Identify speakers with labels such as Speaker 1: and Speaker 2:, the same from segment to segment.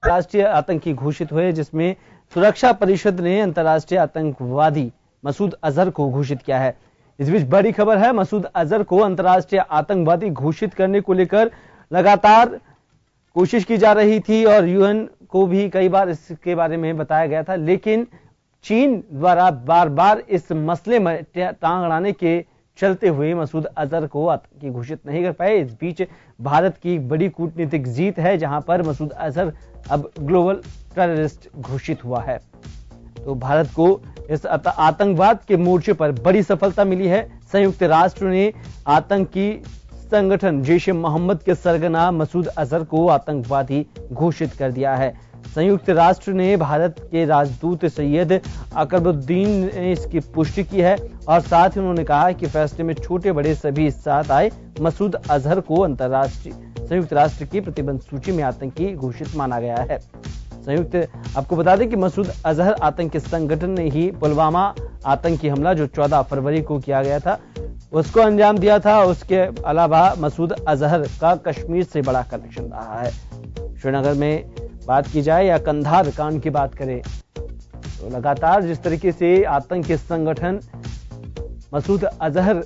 Speaker 1: राष्ट्रीय आतंकी घोषित हुए, जिसमें सुरक्षा परिषद ने अंतर्राष्ट्रीय आतंकवादी मसूद अजहर को घोषित किया है। इस बीच बड़ी खबर है, मसूद अजहर को अंतर्राष्ट्रीय आतंकवादी घोषित करने को लेकर लगातार कोशिश की जा रही थी और यूएन को भी कई बार इसके बारे में बताया गया था, लेकिन चीन द्वारा बार बार इस मसले में टांग अड़ाने के चलते हुए मसूद अजहर को आतंकी घोषित नहीं कर पाए। इस बीच भारत की बड़ी कूटनीतिक जीत है, जहां पर मसूद अजहर अब ग्लोबल टेररिस्ट घोषित हुआ है। तो भारत को इस आतंकवाद के मोर्चे पर बड़ी सफलता मिली है। संयुक्त राष्ट्र ने आतंकी संगठन जैश-ए मोहम्मद के सरगना मसूद अजहर को आतंकवादी घोषित कर दिया है। संयुक्त राष्ट्र ने भारत के राजदूत सैयद अकबरुद्दीन ने इसकी पुष्टि की है और साथ ही उन्होंने कहा कि फैसले में छोटे बड़े सभी साथ आए मसूद अजहर को संयुक्त राष्ट्र की प्रतिबंध सूची में आतंकी घोषित माना गया है। आपको बता दें कि मसूद अजहर आतंकी संगठन ने ही पुलवामा आतंकी हमला जो 14 फरवरी को किया गया था उसको अंजाम दिया था। उसके अलावा मसूद अजहर का कश्मीर से बड़ा कनेक्शन रहा है। श्रीनगर में बात की जाए या कंधार कांड की बात करें तो लगातार जिस तरीके से आतंकी संगठन मसूद अजहर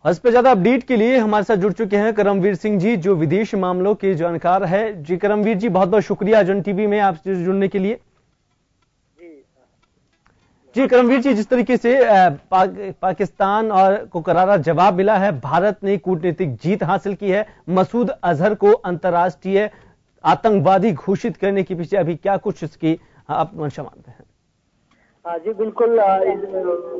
Speaker 1: और इस पर ज्यादा अपडेट के लिए हमारे साथ जुड़ चुके हैं करमवीर सिंह जी, जो विदेश मामलों के जानकार है। जी करमवीर जी, बहुत बहुत शुक्रिया जन टीवी में आपसे जुड़ने के लिए। जी करमवीर जी, जिस तरीके से पाकिस्तान और को करारा जवाब मिला है, भारत ने कूटनीतिक जीत हासिल की है, मसूद अजहर को अंतर्राष्ट्रीय आतंकवादी घोषित करने के पीछे अभी क्या कुछ इसकी आप मंशा मानते हैं?
Speaker 2: जी बिल्कुल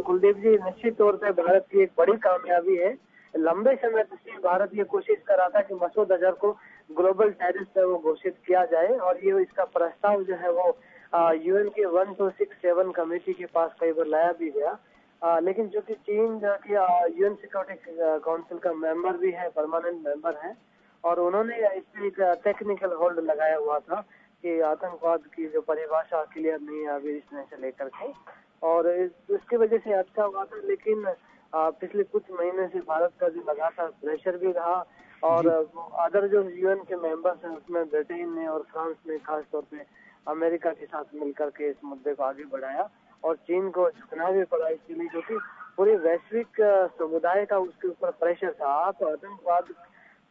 Speaker 2: कुलदीप जी, निश्चित तौर पे भारत की एक बड़ी कामयाबी है। लंबे समय से भारत ये कोशिश कर रहा था कि मसूद अजहर को ग्लोबल टेररिस्ट वो घोषित किया जाए और ये इसका प्रस्ताव जो है वो यूएन के 1267 कमेटी के पास कई बार लाया भी गया। लेकिन जो कि चीन जो कि यूएन सिक्योरिटी काउंसिल का मेंबर भी है, परमानेंट मेंबर है, और उन्होंने इसमें एक टेक्निकल होल्ड लगाया हुआ था कि आतंकवाद की जो परिभाषा क्लियर नहीं है अभी इस तरह से लेकर के, और इसकी वजह से अटका हुआ था। लेकिन पिछले कुछ महीने से भारत का जो लगातार प्रेशर भी रहा और अदर जो यूएन के मेंबर्स हैं उसमें ब्रिटेन ने और फ्रांस ने खास तौर पे अमेरिका के साथ मिलकर के इस मुद्दे को आगे बढ़ाया और चीन को झुकना भी पड़ा इसके लिए, क्योंकि पूरे वैश्विक समुदाय का उसके ऊपर प्रेशर था। आप आतंकवाद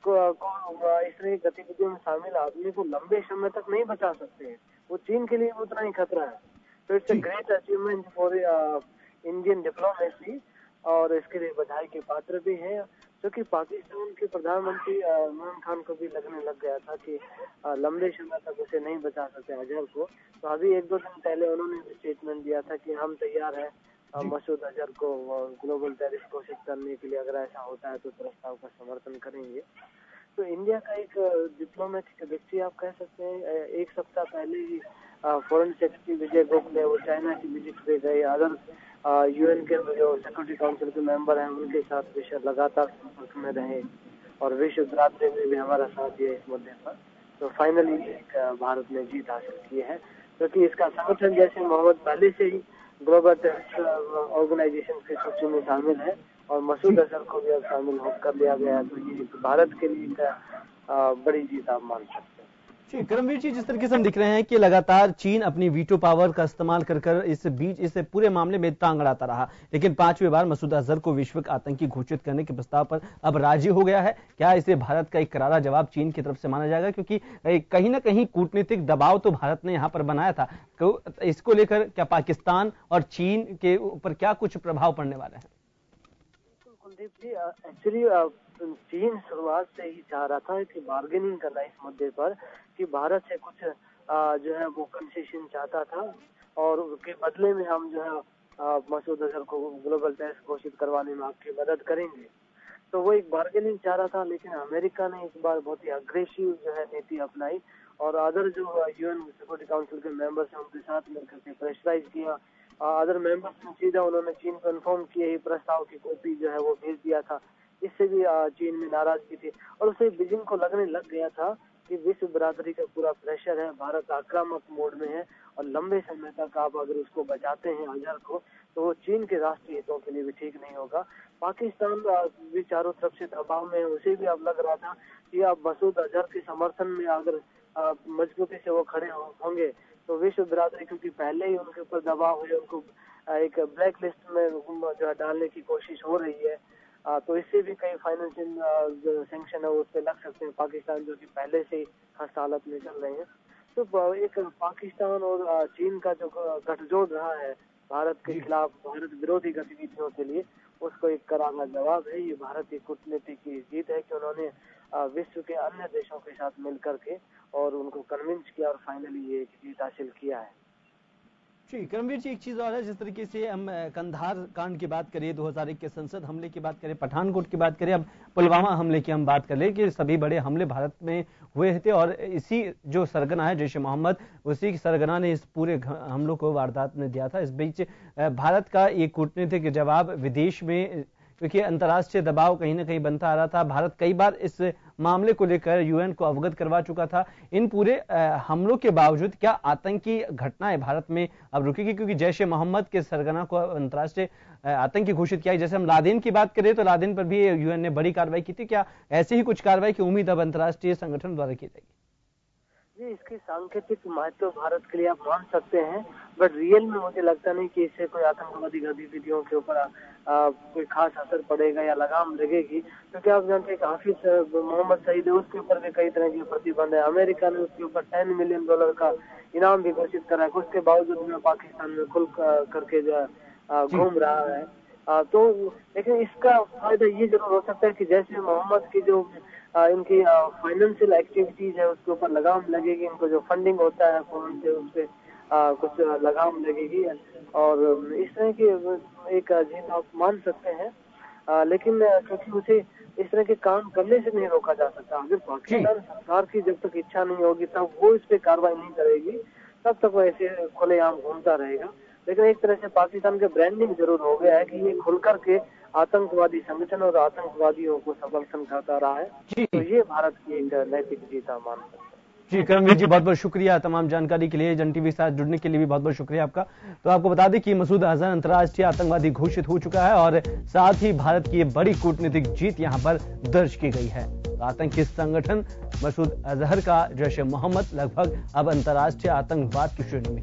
Speaker 2: को इस तरह की गतिविधियों में शामिल आदमी को लंबे समय तक नहीं बचा सकते हैं, वो चीन के लिए उतना ही खतरा है। तो it's a great achievement for Indian diplomacy और इसके लिए बधाई के पात्र भी हैं, क्योंकि पाकिस्तान के प्रधानमंत्री इमरान खान को भी लगने लग गया था कि लंबे समय तक उसे नहीं बचा सकते अजहर को। तो अभी 1-2 दिन पहले उन्होंने स्टेटमेंट दिया था कि हम तैयार हैं मसूद अजहर को ग्लोबल टेररिस्ट घोषित करने के लिए, अगर ऐसा होता है तो प्रस्ताव का समर्थन करेंगे। तो इंडिया का एक डिप्लोमेटिक व्यक्ति आप कह सकते हैं। एक सप्ताह पहले ही फॉरेन सेक्रेटरी विजय गोखले वो चाइना की विजिट पे गए। अदर यूएन के जो सिक्योरिटी काउंसिल के मेंबर हैं उनके साथ विषय लगातार संपर्क में रहे और विश्व भ्रातृ ने भी हमारा साथ दिया इस मुद्दे पर। तो फाइनली एक भारत ने जीत हासिल की है, क्योंकि इसका संगठन जैसे मोहम्मद पहले से ही ग्लोबल टेररिस्ट ऑर्गेनाइजेशन की सूची में शामिल है और मसूद अजहर को भी अब शामिल कर लिया गया है। तो ये भारत के लिए एक बड़ी जीत आप मान सकते हैं।
Speaker 1: जी करमवीर जी, जिस तरीके से हम दिख रहे हैं कि लगातार चीन अपनी वीटो पावर का इस्तेमाल कर इस पूरे मामले में टांग अड़ाता रहा, लेकिन 5वीं बार मसूद अजहर को वैश्विक आतंकी घोषित करने के प्रस्ताव पर अब राजी हो गया है। क्या इसे भारत का एक करारा जवाब चीन की तरफ से माना जाएगा, क्योंकि कहीं ना कहीं कूटनीतिक दबाव तो भारत ने यहाँ पर बनाया था, तो इसको लेकर क्या पाकिस्तान और चीन के ऊपर क्या कुछ प्रभाव पड़ने वाले हैं?
Speaker 2: कुलदीप जी, एक्चुअली चीन शुरुआत से ही चाह रहा था कि बार्गेनिंग करना इस मुद्दे पर, कि भारत से कुछ जो है वो कंसेशन चाहता था और उसके बदले में हम जो है मसूद अजहर को ग्लोबल टेररिस्ट घोषित करवाने में आपकी मदद करेंगे। तो वो एक बार्गेनिंग चाह रहा था, लेकिन अमेरिका ने इस बार बहुत ही अग्रेसिव जो है नीति अपनाई और अदर जो यूएन सिक्योरिटी काउंसिल के मेंबर्स हैं उनके साथ मिलकर के प्रेशराइज किया। अदर मेंबर्स ने सीधा उन्होंने चीन को इन्फॉर्म किए ही प्रस्ताव की कॉपी जो है वो भेज दिया था। इससे भी चीन में नाराजगी थी और उसे बीजिंग को लगने लग गया था कि विश्व बरादरी का पूरा प्रेशर है, भारत आक्रामक मोड में है और लंबे समय तक आप अगर उसको बचाते हैं अजहर को, तो वो चीन के राष्ट्रीय हितों के लिए भी ठीक नहीं होगा। पाकिस्तान भी चारों तरफ से दबाव में है, उसे भी अब लग रहा था कि अब मसूद अजहर के समर्थन में अगर मजबूती से वो खड़े होंगे तो विश्व बिरादरी, क्योंकि पहले ही उनके ऊपर दबाव है, उनको एक ब्लैक लिस्ट में जो है डालने की कोशिश हो रही है, तो इससे भी कई फाइनेंशियल जो सैंक्शन है उस पर लग सकते हैं पाकिस्तान, जो कि पहले से ही खस्त हालत में चल रहे हैं। तो एक पाकिस्तान और चीन का जो गठजोड़ रहा है भारत के खिलाफ, भारत विरोधी गतिविधियों के लिए, उसको एक करारा जवाब है। ये भारत की कूटनीति की जीत है कि उन्होंने विश्व के अन्य देशों के साथ मिलकर के और उनको कन्विंस किया और फाइनली ये जीत हासिल किया है।
Speaker 1: जी करमवीर जी, एक चीज और है, जिस तरीके से हम कंधार कांड की बात करें, 2001 के संसद हमले की बात करें, पठानकोट की बात करें, अब पुलवामा हमले की हम बात कर ले कि सभी बड़े हमले भारत में हुए थे और इसी जो सरगना है जैश ए मोहम्मद, उसी की सरगना ने इस पूरे हमलों को वारदात में दिया था। इस बीच भारत का एक कूटनीतिक जवाब विदेश में, क्योंकि अंतर्राष्ट्रीय दबाव कहीं ना कहीं बनता आ रहा था, भारत कई बार इस मामले को लेकर यूएन को अवगत करवा चुका था। इन पूरे हमलों के बावजूद क्या आतंकी घटनाएं भारत में अब रुकेगी? क्योंकि जैश ए मोहम्मद के सरगना को अंतर्राष्ट्रीय आतंकी घोषित किया। जैसे हम लादेन की बात करें तो लादेन पर भी यूएन ने बड़ी कार्रवाई की थी। क्या ऐसी ही कुछ कार्रवाई की उम्मीद अब अंतर्राष्ट्रीय संगठन द्वारा की जाएगी?
Speaker 2: जी, इसकी सांकेतिक महत्व भारत के लिए आप मान सकते हैं, बट रियल में मुझे लगता नहीं कि इससे कोई आतंकवादी गतिविधियों के ऊपर कोई खास असर पड़ेगा या लगाम लगेगी, क्योंकि आप जानते हैं कि हाफिज मोहम्मद सईद है, उसके ऊपर भी कई तरह के प्रतिबंध है। अमेरिका ने उसके ऊपर $10 मिलियन का इनाम भी घोषित करा है, उसके बावजूद में पाकिस्तान में खुल करके जो है घूम रहा है। तो लेकिन इसका फायदा ये जरूर हो सकता है कि जैसे मोहम्मद की जो इनकी फाइनेंशियल एक्टिविटीज है उसके ऊपर लगाम लगेगी, इनको जो फंडिंग होता है फॉरेन से उस पर कुछ लगाम लगेगी, और इस तरह की एक जीत आप मान सकते हैं। लेकिन क्योंकि उसे इस तरह के काम करने से नहीं रोका जा सकता। अगर पाकिस्तान सरकार की जब तक इच्छा नहीं होगी तब वो इस पे कार्रवाई नहीं करेगी, तब तक वो ऐसे खुलेआम घूमता रहेगा। लेकिन एक तरह से पाकिस्तान का ब्रांडिंग जरूर हो गया है कि ये खुल करके आतंकवादी संगठन और आतंकवादियों को समर्थन करता रहा है। तो ये भारत की एक नैतिक जीत मान सकते हैं।
Speaker 1: जी करमवीर जी, बहुत बहुत शुक्रिया तमाम जानकारी के लिए, जन टीवी के साथ जुड़ने के लिए भी बहुत बहुत शुक्रिया आपका। तो आपको बता दें कि मसूद अजहर अंतर्राष्ट्रीय आतंकवादी घोषित हो चुका है और साथ ही भारत की बड़ी कूटनीतिक जीत यहां पर दर्ज की गई है। तो आतंकी संगठन मसूद अजहर का जैश ए मोहम्मद लगभग अब अंतर्राष्ट्रीय आतंकवाद की श्रेणी में।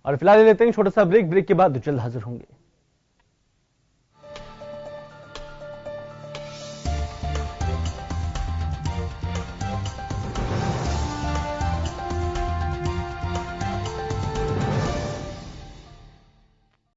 Speaker 1: और फिलहाल लेते हैं छोटा सा ब्रेक के बाद जल्द हाजिर होंगे।